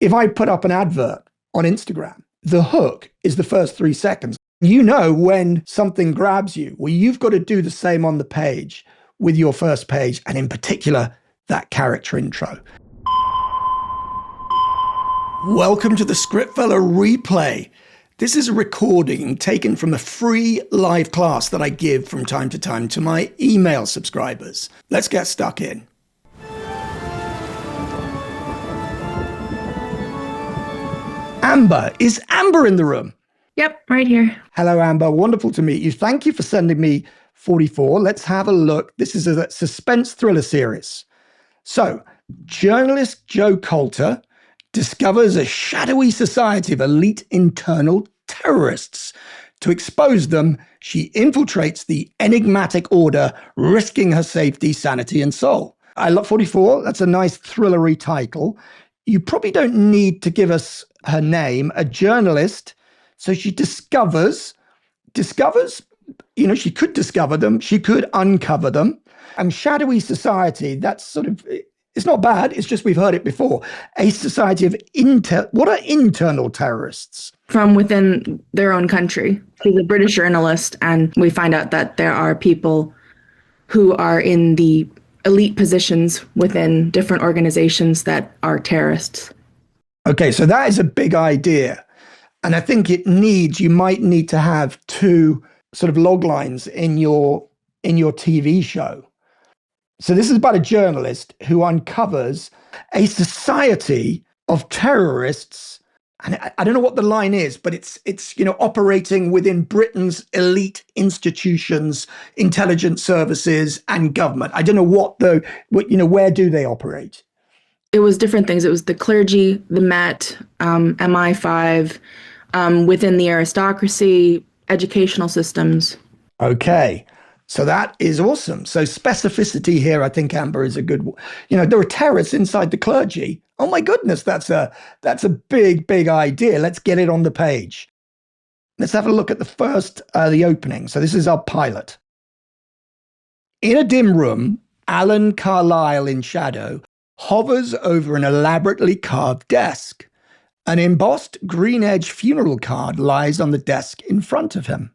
If I put up an advert on Instagram, the hook is the first 3 seconds. You know when something grabs you. Well, you've got to do the same on the page with your first page, and in particular, that character intro. Welcome to the Scriptfella replay. This is a recording taken from a free live class that I give from time to time to my email subscribers. Let's get stuck in. Amber. Is Amber in the room? Yep, right here. Hello, Amber. Wonderful to meet you. Thank you for sending me 44. Let's have a look. This is a suspense thriller series. So, journalist Jo Coulter discovers a shadowy society of elite internal terrorists. To expose them, she infiltrates the enigmatic order, risking her safety, sanity, and soul. I love 44. That's a nice thrillery title. You probably don't need to give us her name. A journalist. So she discovers, she could discover them, she could uncover them. And shadowy society, that's sort of, it's not bad, it's just we've heard it before. A society of, what are internal terrorists? From within their own country. She's a British journalist, and we find out that there are people who are in the elite positions within different organizations that are terrorists. Okay, so that is a big idea. And I think you might need to have two sort of log lines in your TV show. So this is about a journalist who uncovers a society of terrorists. And I don't know what the line is, but it's operating within Britain's elite institutions, intelligence services, and government. I don't know where do they operate? It was different things. It was the clergy, the Met, MI5, within the aristocracy, educational systems. Okay, so that is awesome. So specificity here, I think, Amber, is a good. There are terrorists inside the clergy. Oh my goodness, that's a big idea. Let's get it on the page. Let's have a look at the opening. So this is our pilot. In a dim room, Alan Carlyle in shadow hovers over an elaborately carved desk. An embossed green-edge funeral card lies on the desk in front of him.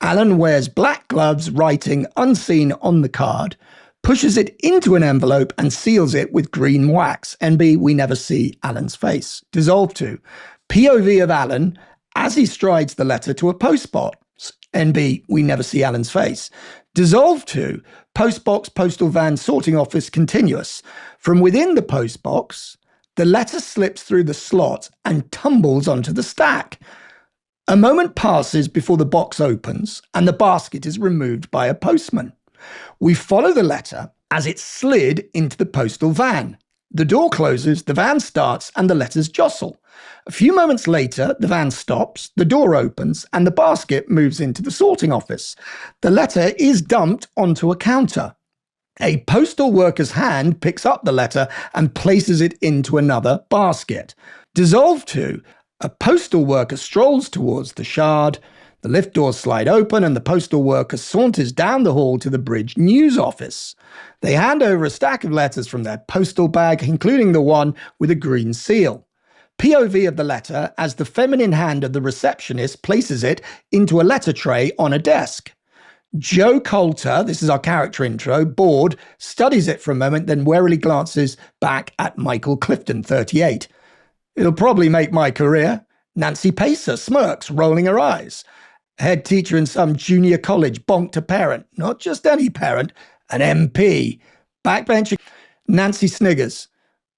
Alan wears black gloves, writing unseen on the card, pushes it into an envelope and seals it with green wax. NB, we never see Alan's face. Dissolve to. POV of Alan as he strides the letter to a postbox. NB, we never see Alan's face. Dissolve to. Postbox, postal van, sorting office, continuous. From within the postbox, the letter slips through the slot and tumbles onto the stack. A moment passes before the box opens and the basket is removed by a postman. We follow the letter as it slid into the postal van. The door closes, the van starts, and the letters jostle. A few moments later, the van stops, the door opens, and the basket moves into the sorting office. The letter is dumped onto a counter. A postal worker's hand picks up the letter and places it into another basket. Dissolve to. A postal worker strolls towards the shard. The lift doors slide open and the postal worker saunters down the hall to the Bridge news office. They hand over a stack of letters from their postal bag, including the one with a green seal. POV of the letter as the feminine hand of the receptionist places it into a letter tray on a desk. Jo Coulter, this is our character intro, bored, studies it for a moment, then warily glances back at Michael Clifton, 38. It'll probably make my career. Nancy Pacer smirks, rolling her eyes. Head teacher in some junior college bonked a parent, not just any parent, an MP. Backbencher. Nancy sniggers.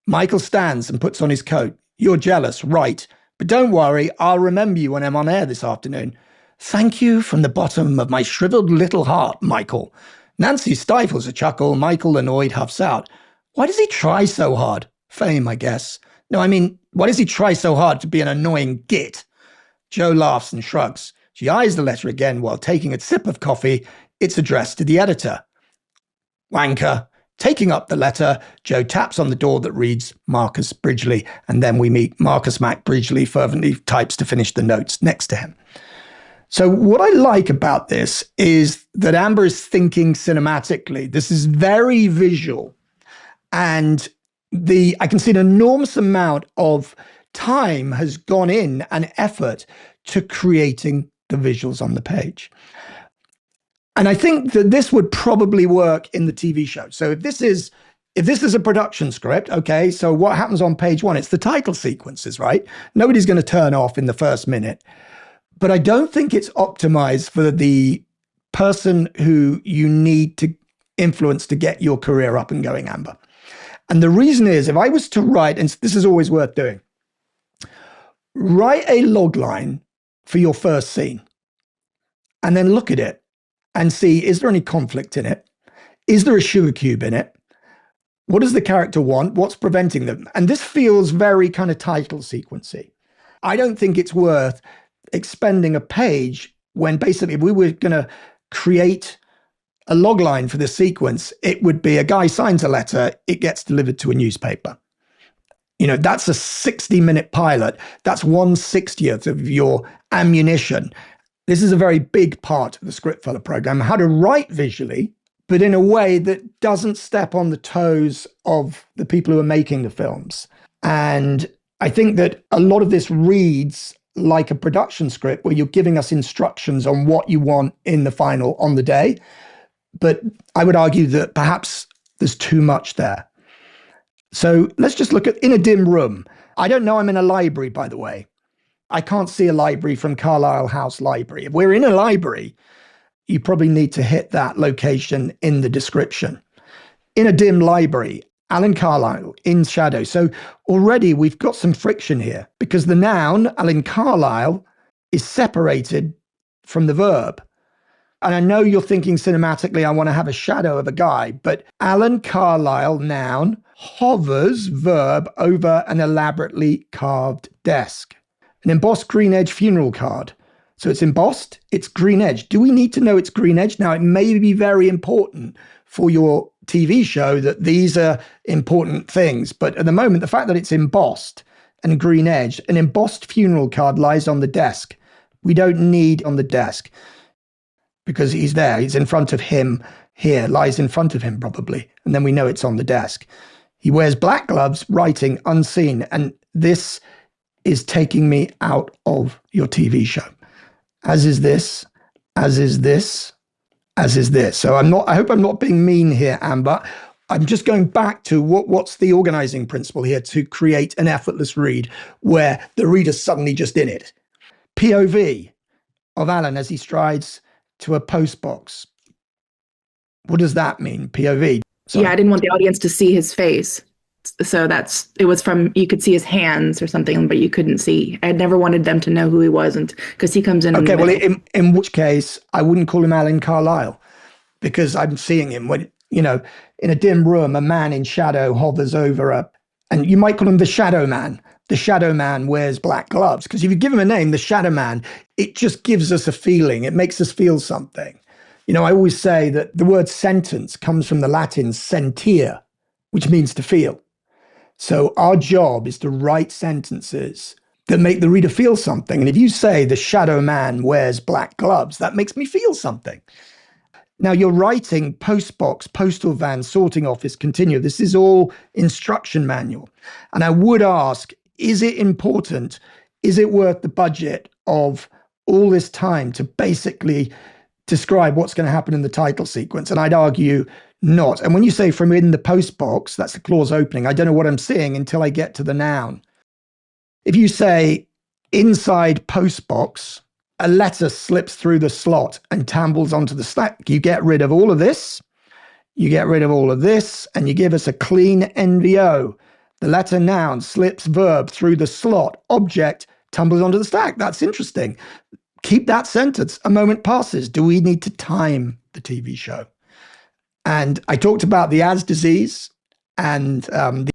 Michael stands and puts on his coat. You're jealous, right? But don't worry, I'll remember you when I'm on air this afternoon. Thank you from the bottom of my shriveled little heart, Michael. Nancy stifles a chuckle. Michael, annoyed, huffs out. Why does he try so hard? Fame, I guess. No, I mean, why does he try so hard to be an annoying git? Jo laughs and shrugs. She eyes the letter again while taking a sip of coffee. It's addressed to the editor. Wanker. Taking up the letter, Jo taps on the door that reads Marcus Bridgeley, and then we meet Marcus Mac Bridgeley fervently types to finish the notes next to him. So what I like about this is that Amber is thinking cinematically. This is very visual. And I can see an enormous amount of time has gone in and effort to creating the visuals on the page. And I think that this would probably work in the TV show. So if this is a production script, okay, so what happens on page one? It's the title sequences, right? Nobody's going to turn off in the first minute. But I don't think it's optimized for the person who you need to influence to get your career up and going, Amber. And the reason is, if I was to write, and this is always worth doing, write a log line for your first scene and then look at it and see, is there any conflict in it? Is there a sugar cube in it? What does the character want? What's preventing them? And this feels very kind of title sequency. I don't think it's worth expending a page when basically if we were going to create a log line for this sequence, it would be a guy signs a letter, it gets delivered to a newspaper. That's a 60-minute pilot. That's 1/60th of your ammunition. This is a very big part of the Scriptfella program, how to write visually, but in a way that doesn't step on the toes of the people who are making the films. And I think that a lot of this reads like a production script where you're giving us instructions on what you want in the final on the day. But I would argue that perhaps there's too much there. So let's just look at in a dim room. I don't know I'm in a library, by the way. I can't see a library from Carlisle House Library. If we're in a library, you probably need to hit that location in the description. In a dim library, Alan Carlisle in shadow. So already we've got some friction here because the noun, Alan Carlisle, is separated from the verb. And I know you're thinking cinematically, I want to have a shadow of a guy, but Alan Carlisle, noun, hovers, verb, over an elaborately carved desk. An embossed green edge funeral card. So it's embossed, it's green edge. Do we need to know it's green edge? Now, it may be very important for your TV show that these are important things. But at the moment, the fact that it's embossed and green edge, an embossed funeral card lies on the desk. We don't need on the desk because he's there. He's in front of him here, lies in front of him probably. And then we know it's on the desk. He wears black gloves, writing unseen. And this is taking me out of your TV show. As is this, as is this, as is this. So I hope I'm not being mean here, Amber. I'm just going back to what's the organizing principle here to create an effortless read where the reader's suddenly just in it. POV of Alan as he strides to a post box. What does that mean, POV? Sorry. Yeah, I didn't want the audience to see his face. So it was from, you could see his hands or something, but you couldn't see. I never wanted them to know who he was because he comes in. Okay, well, in which case, I wouldn't call him Alan Carlisle because I'm seeing him when, in a dim room, a man in shadow hovers over and you might call him the shadow man. The shadow man wears black gloves because if you give him a name, the shadow man, it just gives us a feeling. It makes us feel something. I always say that the word sentence comes from the Latin sentire, which means to feel. So our job is to write sentences that make the reader feel something. And if you say the shadow man wears black gloves, that makes me feel something. Now you're writing postbox, postal van, sorting office, continue. This is all instruction manual. And I would ask, is it important? Is it worth the budget of all this time to basically describe what's going to happen in the title sequence? And I'd argue not. And when you say from in the post box, that's the clause opening. I don't know what I'm seeing until I get to the noun. If you say inside post box, a letter slips through the slot and tumbles onto the stack, you get rid of all of this, you get rid of all of this, and you give us a clean NVO. The letter noun slips verb through the slot, object tumbles onto the stack. That's interesting. Keep that sentence. A moment passes. Do we need to time the TV show? And I talked about the as disease and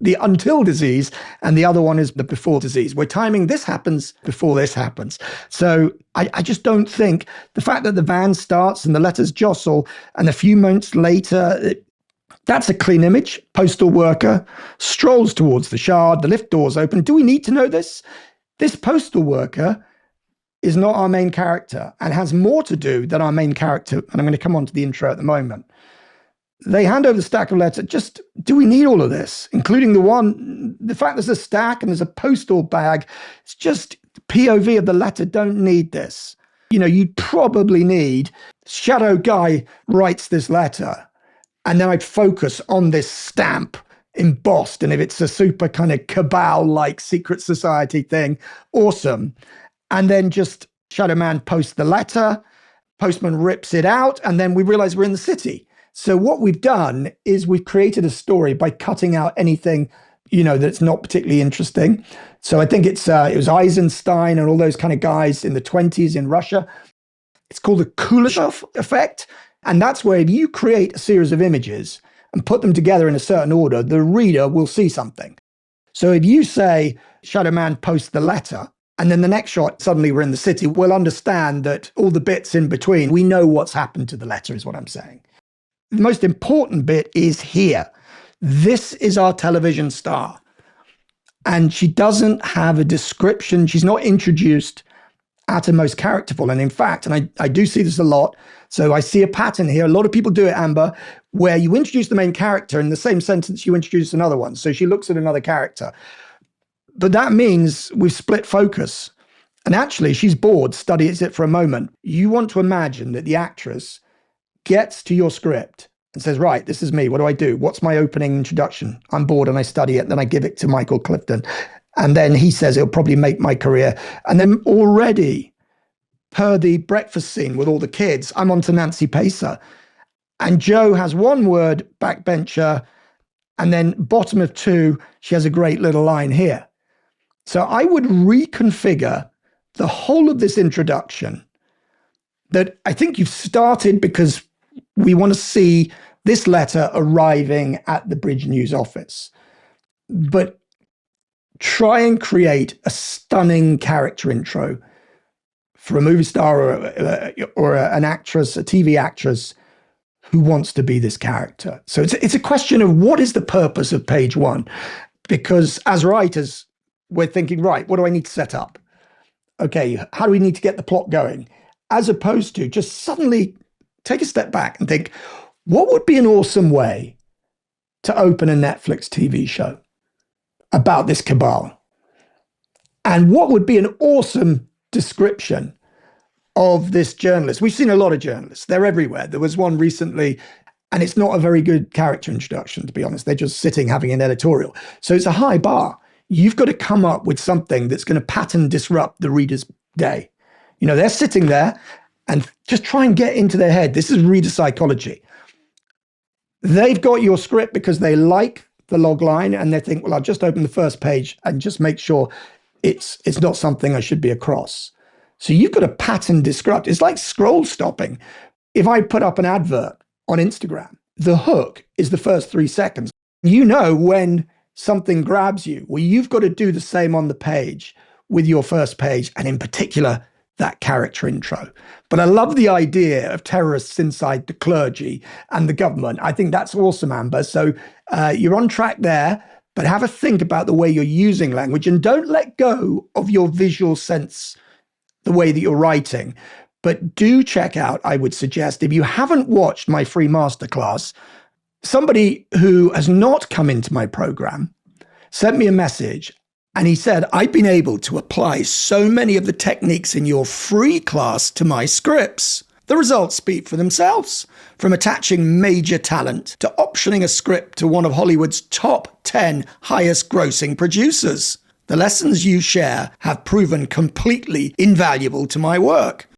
the until disease, and the other one is the before disease. We're timing this happens before this happens. So I just don't think the fact that the van starts and the letters jostle and a few moments later, that's a clean image. Postal worker strolls towards the shard, the lift doors open. Do we need to know this? This postal worker is not our main character and has more to do than our main character. And I'm going to come on to the intro at the moment. they hand over the stack of letters. Just, do we need all of this? Including the fact there's a stack and there's a postal bag. It's just POV of the letter. Don't need this. You'd probably need shadow guy writes this letter, and then I'd focus on this stamp embossed. And if it's a super kind of cabal-like secret society thing, awesome. And then just shadow man posts the letter, postman rips it out, and then we realize we're in the city. So what we've done is we've created a story by cutting out anything, that's not particularly interesting. So I think it was Eisenstein and all those kind of guys in the 1920s in Russia. It's called the Kuleshov effect. And that's where if you create a series of images and put them together in a certain order, the reader will see something. So if you say, Shadow Man posts the letter, and then the next shot, suddenly we're in the city, we'll understand that all the bits in between, we know what's happened to the letter, is what I'm saying. The most important bit is here. This is our television star. And she doesn't have a description. She's not introduced at her most characterful. And in fact, and I do see this a lot, so I see a pattern here. A lot of people do it, Amber, where you introduce the main character in the same sentence you introduce another one. So she looks at another character. But that means we've split focus. And actually, she's bored, studies it for a moment. You want to imagine that the actress gets to your script and says, right, this is me. What do I do? What's my opening introduction? I'm bored and I study it. Then I give it to Michael Clifton. And then he says it'll probably make my career. And then already, per the breakfast scene with all the kids, I'm on to Nancy Pacer. And Joe has one word, backbencher, and then bottom of two, she has a great little line here. So I would reconfigure the whole of this introduction that I think you've started because we want to see this letter arriving at the Bridge News office. But try and create a stunning character intro for a movie star or an actress, a TV actress who wants to be this character. So it's a question of what is the purpose of page one? Because as writers, we're thinking, right, what do I need to set up? Okay, how do we need to get the plot going? As opposed to just suddenly take a step back and think, what would be an awesome way to open a Netflix TV show about this cabal? And what would be an awesome description of this journalist? We've seen a lot of journalists. They're everywhere. There was one recently, and it's not a very good character introduction, to be honest. They're just sitting having an editorial. So it's a high bar. You've got to come up with something that's going to pattern disrupt the reader's day. They're sitting there and just try and get into their head. This is reader psychology. They've got your script because they like the log line and they think, well, I'll just open the first page and just make sure it's not something I should be across. So you've got to pattern disrupt. It's like scroll stopping. If I put up an advert on Instagram, the hook is the first 3 seconds. When something grabs you, well, you've got to do the same on the page with your first page, and in particular, that character intro. But I love the idea of terrorists inside the clergy and the government. I think that's awesome, Amber. So you're on track there, but have a think about the way you're using language and don't let go of your visual sense, the way that you're writing. But do check out, I would suggest, if you haven't watched my free masterclass, somebody who has not come into my program sent me a message and he said, I've been able to apply so many of the techniques in your free class to my scripts. The results speak for themselves, from attaching major talent to optioning a script to one of Hollywood's top 10 highest grossing producers. The lessons you share have proven completely invaluable to my work.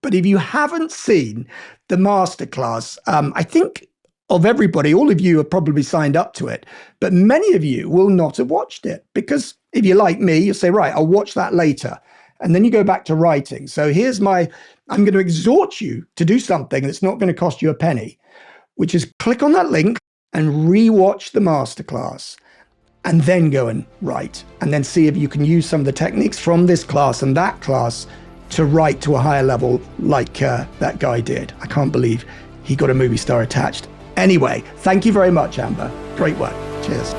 But if you haven't seen the masterclass, I think of everybody, all of you have probably signed up to it, but many of you will not have watched it because if you're like me, you say, right, I'll watch that later. And then you go back to writing. So I'm going to exhort you to do something that's not going to cost you a penny, which is click on that link and rewatch the masterclass and then go and write and then see if you can use some of the techniques from this class and that class to write to a higher level like that guy did. I can't believe he got a movie star attached. Anyway, thank you very much, Amber. Great work. Cheers.